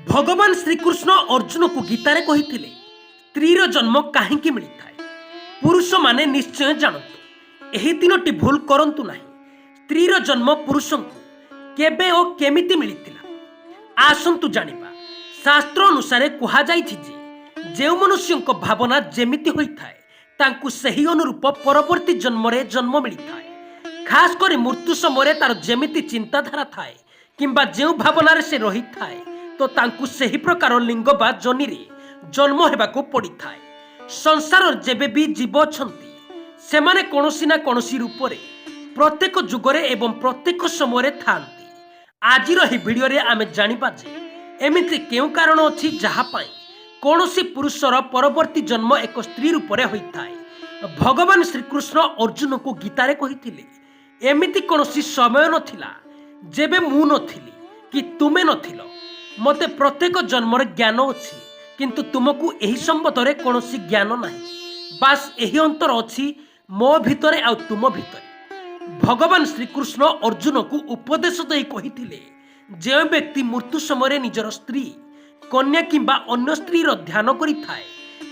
भगवान श्रीकृष्ण अर्जुन को गीतारे कहिथिले स्त्रीर जन्म काहींकी मिलिथाए। पुरुष माने निश्चय जानतु एही तीनोटी भूल करंतु नाही। स्त्रीर जन्म पुरुषंकु केबे ओ केमिति मिलिथिला आसंतु जानिबा। शास्त्र अनुसारे कुहा जाइछि जे जेउ मनुष्यंक भावना जेमिति होइथाए तांकु सही अनुरूप परवर्ती जन्मरे जन्म मिलिथाए। खास कर मृत्यु समय तार जेमिति चिंताधारा थाए किंबा जेउ भावनारे से रहिथाए तो तांकु सही प्रकार लिंग बा जनिरे जन्म हेबाकु पड़िथाए। संसार जेबे भी जीव अछंती सेमाने कोनोसी ना कोनोसी रूपरे प्रत्येक जुगरे एवं प्रत्येक समय थांती। आजिर ही भिडियो रे आमे जानिबा जे एमिति केउ कारण अछि जहा पाई कोनोसी पुरुषर परवर्ती जन्म एक स्त्री रूपरे होइथाए। भगवान श्रीकृष्ण अर्जुन को गीतारे कहिथिले एमिति कोनोसी समय नथिला जेबे मु नथिली कि तुमे नथिलो। मते प्रत्येक जन्मर ज्ञान अछि किंतु तुमको एही संबंधरे कोनोसी ज्ञान नाही। बास एही अंतर अछि मो भितरे आ तुम भितरे। भगवान श्रीकृष्ण अर्जुन को उपदेश देई कहिथिले जे व्यक्ति मृत्यु समय निजर स्त्री कन्या किंबा अन्य स्त्रीर ध्यान करिथाए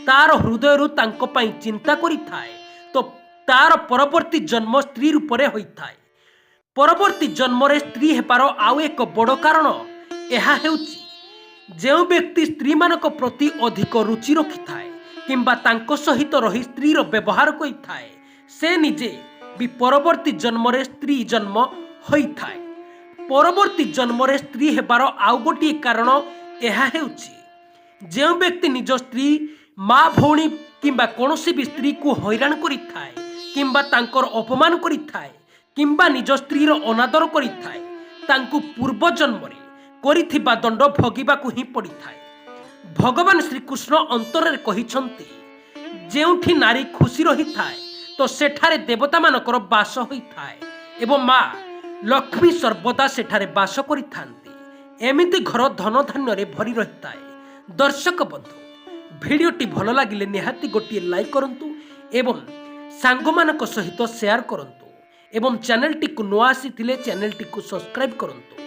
तार हृदयरु तांको पई चिंता करिथाए तो तार परवर्ती जन्म स्त्री रूपरे होइथाए। परवर्ती जन्मरे स्त्री हेपार आउ एक बड़ कारण एहा हेउची जेउ व्यक्ति स्त्री मानक प्रति अधिक रुचि रखिथाए किंबा तांको सहित रही स्त्रीर व्यवहार करिथाए से निजे भी परवर्ती जन्मरे स्त्री जन्म होइथाए। परवर्ती जन्मरे स्त्री हेबार आउ गोटिए कारण एहा हेउची जेउ व्यक्ति निज स्त्री माँ भौणी किंबा कोनोसी भी स्त्री को हैरान करिथाए किंबा तांकर अपमान करिथाए किंबा निज स्त्रीर अनादर करिथाए तांकु पूर्व जन्मरे करिथिबा दंड भोगिबाकु ही पड़िथाए। भगवान श्रीकृष्ण अंतरे कहिछंती जेउठी नारी खुशी रहिथाए तो सेठारे देवता मानकर बास होइथाए एवं माँ लक्ष्मी सर्वदा सेठारे बास करिथांती। एमिति घर धन धान्य रे भरी रहिथाए। दर्शक बंधु भिडियोटी भल लागिले निहाती गोटिए लाइक करंतु एवं सांगमानक सहित शेयर करंतु एवं चैनल टी को नुआ आसीथिले चैनल टी को सब्सक्राइब करंतु।